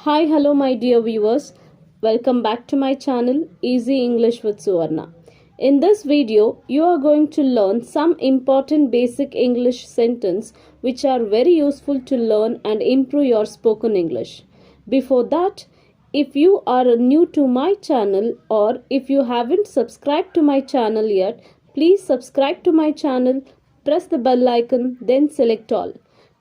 Hi, hello, my dear viewers. Welcome back to my channel Easy English with Suvarna. In this video, you are going to learn some important basic English sentence which are very useful to learn and improve your spoken English. Before that, if you are new to my channel or if you haven't subscribed to my channel yet, please subscribe to my channel, press the bell icon, then select all.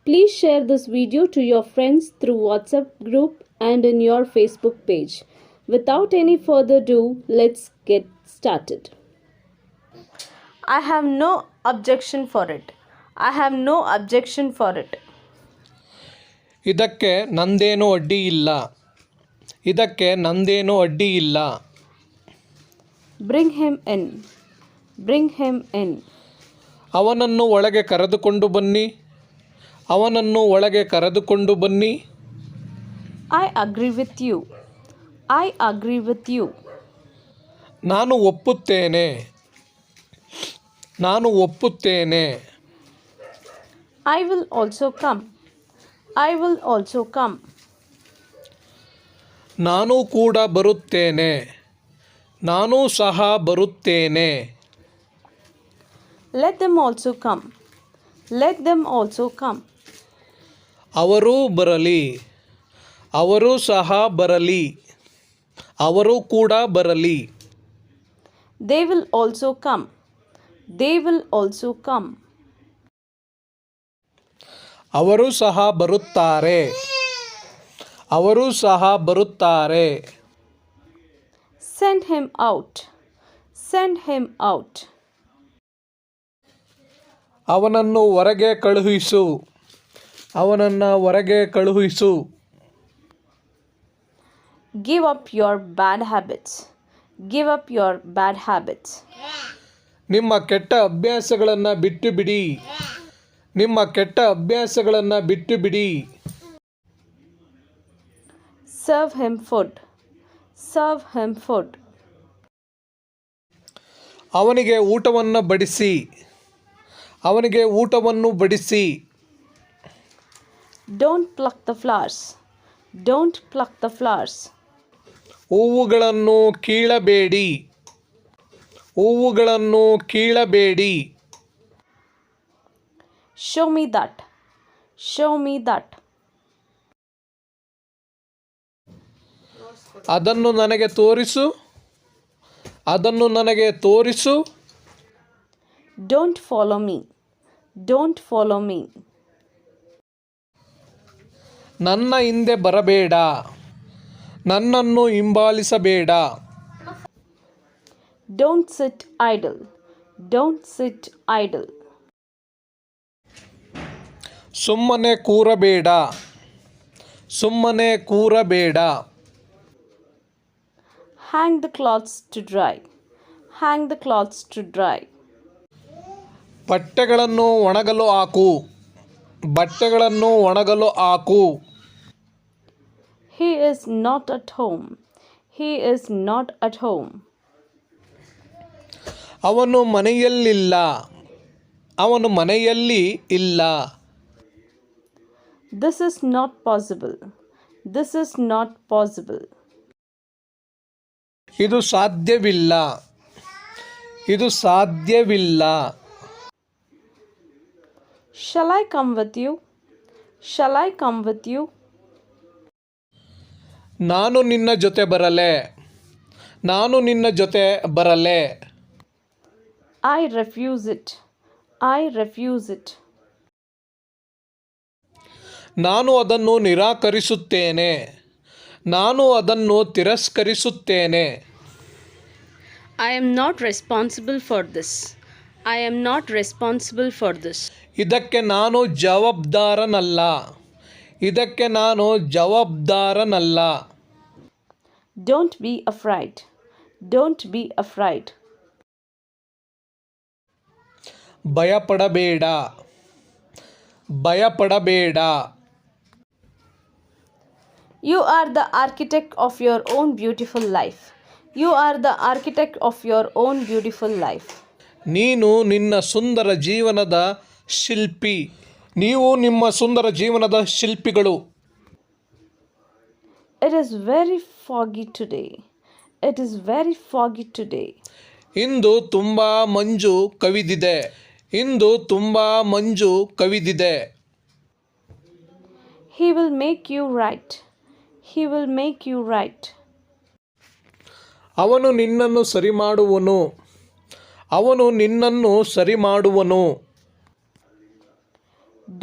Please share this video to your friends through WhatsApp group and in your Facebook page. Without any further ado, let's get started. I have no objection for it. I have no objection for it. ಇದಕ್ಕೆ ನಂದೇನೂ ಅಡ್ಡಿ ಇಲ್ಲ. ಇದಕ್ಕೆ ನಂದೇನೂ ಅಡ್ಡಿ ಇಲ್ಲ. Bring him in. Bring him in. ಅವನನ್ನು ಒಳಗೆ ಕರೆದುಕೊಂಡು ಬನ್ನಿ. ಅವನನ್ನು ಒಳಗೆ ಕರೆದುಕೊಂಡು ಬನ್ನಿ. I agree with you. I agree with you. ನಾನು ಒಪ್ಪುತ್ತೇನೆ. ನಾನು ಒಪ್ಪುತ್ತೇನೆ. I will also come. I will also come. ನಾನು ಕೂಡ ಬರುತ್ತೇನೆ. ನಾನು ಸಹ ಬರುತ್ತೇನೆ. Let them also come. Let them also come. ಅವರೂ ಬರಲಿ. ಅವರು ಸಹ ಬರಲಿ. ಅವರು ಕೂಡ ಬರಲಿ. They will also come. They will also come. ಅವರು ಸಹ ಬರುತ್ತಾರೆ. ಅವರು ಸಹ ಬರುತ್ತಾರೆ. Send him out. Send him out. ಅವನನ್ನು ಹೊರಗೆ ಕಳುಹಿಸು. ಅವನನ್ನು ಹೊರಗೆ ಕಳುಹಿಸು. Give up your bad habits. Give up your bad habits. ನಿಮ್ಮ ಕೆಟ್ಟ ಅಭ್ಯಾಸಗಳನ್ನು ಬಿಟ್ಟು ಬಿಡಿ. ನಿಮ್ಮ ಕೆಟ್ಟ ಅಭ್ಯಾಸಗಳನ್ನು ಬಿಟ್ಟು ಬಿಡಿ. Serve him food. Serve him food. ಅವನಿಗೆ ಊಟವನ್ನು ಬಡಿಸಿ. ಅವನಿಗೆ ಊಟವನ್ನು ಬಡಿಸಿ. Don't pluck the flowers. Don't pluck the flowers. ಹೂವುಗಳನ್ನು ಕೀಳಬೇಡಿ. ಹೂವುಗಳನ್ನು ಕೀಳಬೇಡಿ. Show me that. Show me that. ಅದನ್ನು ನನಗೆ ತೋರಿಸು. ಅದನ್ನು ನನಗೆ ತೋರಿಸು. Don't follow me. Don't follow me. ನನ್ನ ಹಿಂದೆ ಬರಬೇಡ. ನನ್ನನ್ನು ಹಿಂಬಾಲಿಸಬೇಡ. Don't sit idle. Don't sit idle. ಸುಮ್ಮನೆ ಕೂರಬೇಡ. ಸುಮ್ಮನೆ ಕೂರಬೇಡ. Hang the clothes to dry. Hang the clothes to dry. ಬಟ್ಟೆಗಳನ್ನು ಒಣಗಲು ಹಾಕು. ಬಟ್ಟೆಗಳನ್ನು ಒಣಗಲು ಹಾಕು. He is not at home. He is not at home. ಅವನು ಮನೆಯಲ್ಲಿಲ್ಲ. ಅವನು ಮನೆಯಲ್ಲಿ ಇಲ್ಲ. This is not possible. This is not possible. ಇದು ಸಾಧ್ಯವಿಲ್ಲ. ಇದು ಸಾಧ್ಯವಿಲ್ಲ. Shall I come with you? Shall I come with you? ನಾನು ನಿನ್ನ ಜೊತೆ ಬರಲೆ. ನಾನು ನಿನ್ನ ಜೊತೆ ಬರಲೆ. I refuse it. I refuse it. ನಾನು ಅದನ್ನು ನಿರಾಕರಿಸುತ್ತೇನೆ. ನಾನು ಅದನ್ನು ತಿರಸ್ಕರಿಸುತ್ತೇನೆ. I am not responsible for this. I am not responsible for this. ಇದಕ್ಕೆ ನಾನು ಜವಾಬ್ದಾರನಲ್ಲ. ಇದಕ್ಕೆ ನಾನು ಜವಾಬ್ದಾರನಲ್ಲ. Don't be afraid. Don't be afraid. ಭಯಪಡಬೇಡ. ಭಯಪಡಬೇಡ. You are the architect of your own beautiful life. You are the architect of your own beautiful life. ನೀನು ನಿನ್ನ ಸುಂದರ ಜೀವನದ ಶಿಲ್ಪಿ. ನೀವು ನಿಮ್ಮ ಸುಂದರ ಜೀವನದ ಶಿಲ್ಪಿಗಳು. It is very foggy today. It is very foggy today. ಇಂದು ತುಂಬ ಮಂಜು ಕವಿದಿದೆ. ಇಂದು ತುಂಬ ಮಂಜು ಕವಿದಿದೆ. He will make you right. He will make you right. ಅವನು ನಿನ್ನನ್ನು ಸರಿ ಮಾಡುವನು. ಅವನು ನಿನ್ನನ್ನು ಸರಿ ಮಾಡುವನು.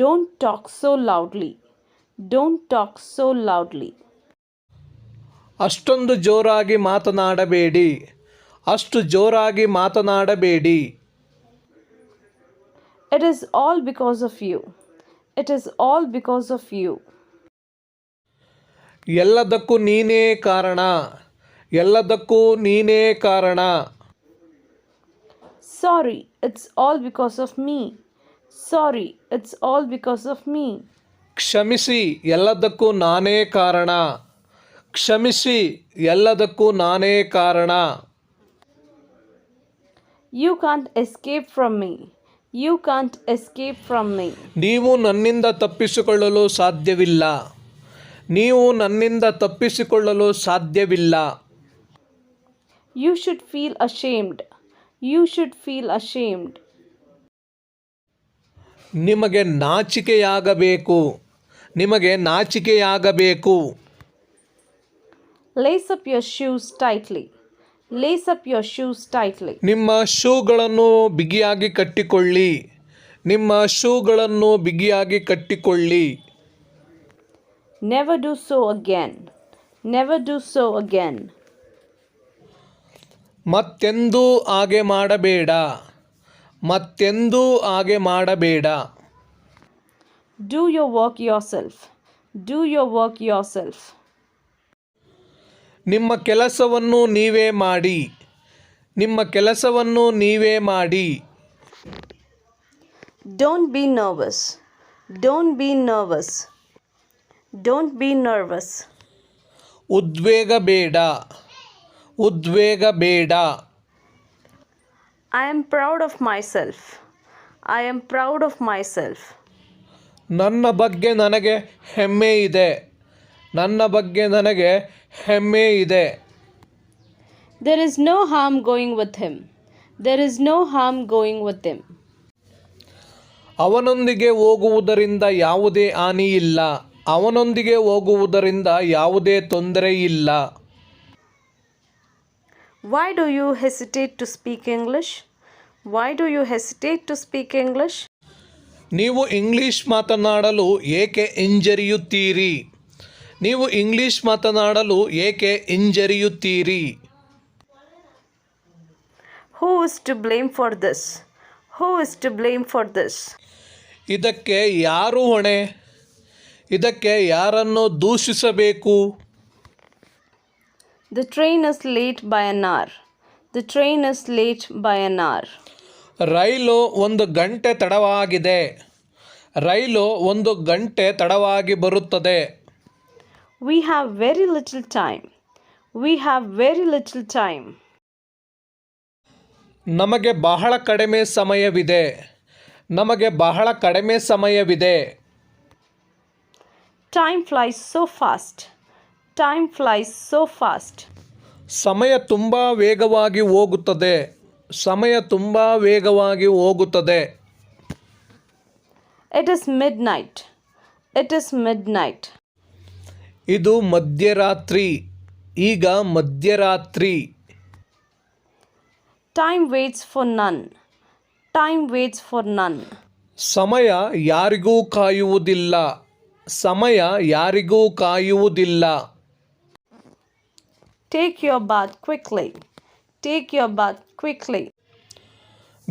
Don't talk so loudly. Don't talk so loudly. ಅಷ್ಟೊಂದು ಜೋರಾಗಿ ಮಾತನಾಡಬೇಡಿ. ಅಷ್ಟು ಜೋರಾಗಿ ಮಾತನಾಡಬೇಡಿ. It is all because of you. It is all because of you. ಎಲ್ಲದಕ್ಕೂ ನೀನೇ ಕಾರಣ. ಎಲ್ಲದಕ್ಕೂ ನೀನೇ ಕಾರಣ. Sorry, it's all because of me. Sorry, it's all because of me. ಕ್ಷಮಿಸಿ, ಎಲ್ಲದಕ್ಕೂ ನಾನೇ ಕಾರಣ. ಕ್ಷಮಿಸಿ, ಎಲ್ಲದಕ್ಕೂ ನಾನೇ ಕಾರಣ. You can't escape from me. You can't escape from me. ನೀವು ನನ್ನಿಂದ ತಪ್ಪಿಸಿಕೊಳ್ಳಲು ಸಾಧ್ಯವಿಲ್ಲ. ನೀವು ನನ್ನಿಂದ ತಪ್ಪಿಸಿಕೊಳ್ಳಲು ಸಾಧ್ಯವಿಲ್ಲ. You should feel ashamed. You should feel ashamed. ನಿಮಗೆ ನಾಚಿಕೆಯಾಗಬೇಕು. ನಿಮಗೆ ನಾಚಿಕೆಯಾಗಬೇಕು. Lace up your shoes tightly. Lace up your shoes tightly. ನಿಮ್ಮ ಶೂಗಳನ್ನು ಬಿಗಿಯಾಗಿ ಕಟ್ಟಿಕೊಳ್ಳಿ. ನಿಮ್ಮ ಶೂಗಳನ್ನು ಬಿಗಿಯಾಗಿ ಕಟ್ಟಿಕೊಳ್ಳಿ. Never do so again. Never do so again. ಮತ್ತೆಂದೂ ಹಾಗೆ ಮಾಡಬೇಡ. ಮತ್ತೆಂದೂ ಹಾಗೆ ಮಾಡಬೇಡ. Do your work yourself. Do your work yourself. ನಿಮ್ಮ ಕೆಲಸವನ್ನು ನೀವೇ ಮಾಡಿ. ನಿಮ್ಮ ಕೆಲಸವನ್ನು ನೀವೇ ಮಾಡಿ. Don't be nervous. Don't be nervous. Don't be nervous. ಉದ್ವೇಗ ಬೇಡ. ಉದ್ವೇಗ ಬೇಡ. I am proud of myself. I am proud of myself. ನನ್ನ ಬಗ್ಗೆ ನನಗೆ ಹೆಮ್ಮೆ ಇದೆ. ನನ್ನ ಬಗ್ಗೆ ನನಗೆ ಹೆಮ್ಮೆ ಇದೆ. There is no harm going with him. There is no harm going with him. ಅವನೊಂದಿಗೆ ಹೋಗುವುದರಿಂದ ಯಾವುದೇ ಹಾನಿ ಇಲ್ಲ. ಅವನೊಂದಿಗೆ ಹೋಗುವುದರಿಂದ ಯಾವುದೇ ತೊಂದರೆ ಇಲ್ಲ. Why do you hesitate to speak English? Why do you hesitate to speak English? ನೀವು ಇಂಗ್ಲಿಷ್ ಮಾತನಾಡಲು ಏಕೆ ಹಿಂಜರಿಯುತ್ತೀರಿ? ನೀವು ಇಂಗ್ಲಿಷ್ ಮಾತನಾಡಲು ಏಕೆ ಹಿಂಜರಿಯುತ್ತೀರಿ? Who is to blame for this? Who is to blame for this? ಇದಕ್ಕೆ ಯಾರು ಹೊಣೆ? ಇದಕ್ಕೆ ಯಾರನ್ನು ದೂಷಿಸಬೇಕು? The train is late by an hour. The train is late by an hour. ರೈಲು 1 ಗಂಟೆ ತಡವಾಗಿದೆ. ರೈಲು 1 ಗಂಟೆ ತಡವಾಗಿ ಬರುತ್ತದೆ. We have very little time. We have very little time. ನಮಗೆ ಬಹಳ ಕಡಿಮೆ ಸಮಯವಿದೆ. ನಮಗೆ ಬಹಳ ಕಡಿಮೆ ಸಮಯವಿದೆ. Time flies so fast. Time flies so fast. ಸಮಯ ತುಂಬ ವೇಗವಾಗಿ ಹೋಗುತ್ತದೆ. ಸಮಯ ತುಂಬ ವೇಗವಾಗಿ ಹೋಗುತ್ತದೆ. It is midnight. It is midnight. ಇದು ಮಧ್ಯರಾತ್ರಿ. ಈಗ ಮಧ್ಯರಾತ್ರಿ. Time waits for none. Time waits for none. ಸಮಯ ಯಾರಿಗೂ ಕಾಯುವುದಿಲ್ಲ. ಸಮಯ ಯಾರಿಗೂ ಕಾಯುವುದಿಲ್ಲ. Take your bath quickly. Take your bath quickly.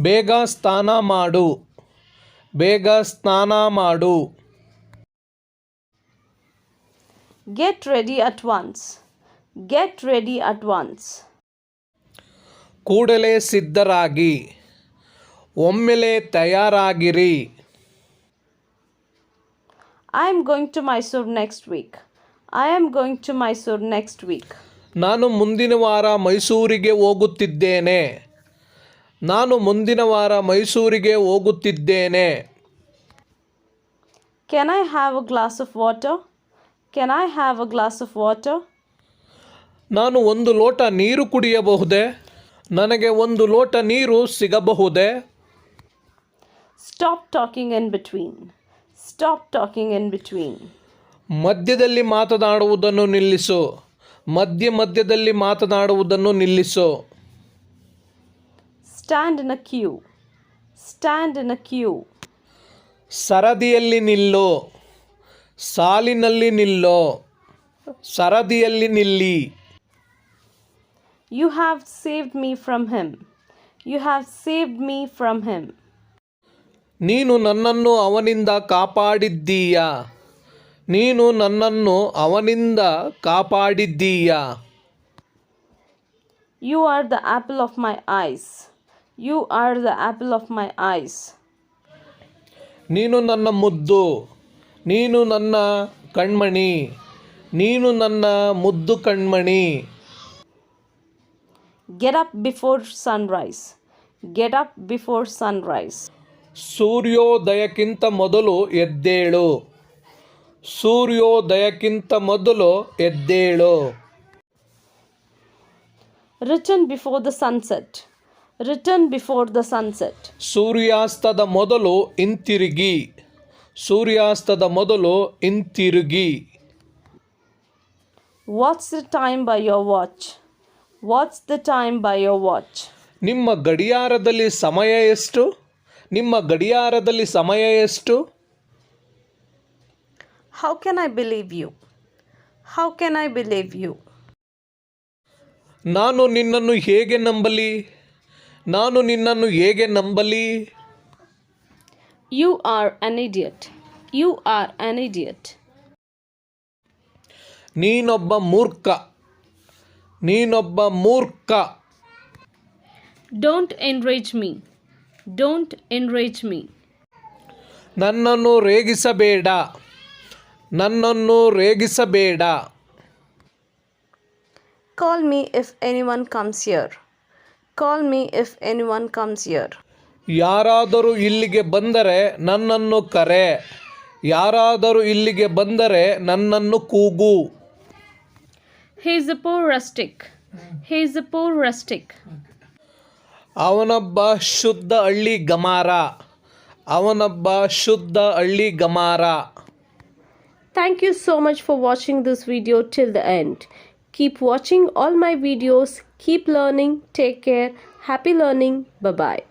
ಬೇಗ ಸ್ನಾನ ಮಾಡು. ಬೇಗ ಸ್ನಾನ ಮಾಡು. Get ready at once. Get ready at once. ಕೂಡಲೇ ಸಿದ್ಧರಾಗಿ. ಒಮ್ಮೆಲೇ ತಯಾರಾಗಿರಿ. I am going to Mysore next week. I am going to Mysore next week. ನಾನು ಮುಂದಿನ ವಾರ ಮೈಸೂರಿಗೆ ಹೋಗುತ್ತಿದ್ದೇನೆ. ನಾನು ಮುಂದಿನ ವಾರ ಮೈಸೂರಿಗೆ ಹೋಗುತ್ತಿದ್ದೇನೆ. Can I have a glass of water? Can I have a glass of water? ನಾನು ಒಂದು ಲೋಟ ನೀರು ಕುಡಿಯಬಹುದೇ? ನನಗೆ ಒಂದು ಲೋಟ ನೀರು ಸಿಗಬಹುದೇ? Stop talking in between. Stop talking in between. ಮಧ್ಯದಲ್ಲಿ ಮಾತನಾಡುವುದನ್ನು ನಿಲ್ಲಿಸು. ಮಧ್ಯದಲ್ಲಿ ಮಾತನಾಡುವುದನ್ನು ನಿಲ್ಲಿಸು. Stand in a queue. Stand in a queue. ಸರದಿಯಲ್ಲಿ ನಿಲ್ಲು. ಸಾಲಿನಲ್ಲಿ ನಿಲ್ಲು. ಸರದಿಯಲ್ಲಿ ನಿಲ್ಲಿ. You have saved me from him. You have saved me from him. ನೀನು ನನ್ನನ್ನು ಅವನಿಂದ ಕಾಪಾಡಿದ್ದೀಯಾ. ನೀನು ನನ್ನನ್ನು ಅವನಿಂದ ಕಾಪಾಡಿದ್ದೀಯಾ. You are the apple of my eyes. You are the apple of my eyes. ನೀನು ನನ್ನ ಮುದ್ದು. ನೀನು ನನ್ನ ಕಣ್ಮಣಿ. ನೀನು ನನ್ನ ಮುದ್ದು ಕಣ್ಮಣಿ. Get up before sunrise. Get up before sunrise. ಸೂರ್ಯೋದಯಕ್ಕಿಂತ ಮೊದಲು ಎದ್ದೇಳು. ಸೂರ್ಯೋದಯಕ್ಕಿಂತ ಮೊದಲು ಎದ್ದೇಳು. Return before the sunset. Return before the sunset. ಸೂರ್ಯಾಸ್ತದ ಮೊದಲು ಹಿಂತಿರುಗಿ. ಸೂರ್ಯಾಸ್ತದ ಮೊದಲು ಹಿಂತಿರುಗಿ. What's the time by your watch? What's the time by your watch? ನಿಮ್ಮ ಗಡಿಯಾರದಲ್ಲಿ ಸಮಯ ಎಷ್ಟು? ನಿಮ್ಮ ಗಡಿಯಾರದಲ್ಲಿ ಸಮಯ ಎಷ್ಟು? How can I believe you? How can I believe you? ನಾನು ನಿನ್ನನ್ನು ಹೇಗೆ ನಂಬಲಿ? ನಾನು ನಿನ್ನನ್ನು ಹೇಗೆ ನಂಬಲಿ? You are an idiot. You are an idiot. ನೀನೊಬ್ಬ ಮೂರ್ಖ. ನೀನೊಬ್ಬ ಮೂರ್ಖ. Don't enrage me. Don't enrage me. ನನ್ನನ್ನು ರೇಗಿಸಬೇಡ. ನನ್ನನ್ನು ರೇಗಿಸಬೇಡ. Call me if anyone comes here. Call me if anyone comes here. ಯಾರಾದರೂ ಇಲ್ಲಿಗೆ ಬಂದರೆ ನನ್ನನ್ನು ಕರೆ. ಯಾರಾದರೂ ಇಲ್ಲಿಗೆ ಬಂದರೆ ನನ್ನನ್ನು ಕೂಗು. He is a poor rustic. He is a poor rustic. ಅವನೊಬ್ಬ ಶುದ್ಧ ಹಳ್ಳಿ ಗಮಾರ. ಅವನೊಬ್ಬ ಶುದ್ಧ ಹಳ್ಳಿ ಗಮಾರ. Thank you so much for watching this video till the end. Keep watching all my videos. Keep learning. Take care. Happy learning. Bye-bye.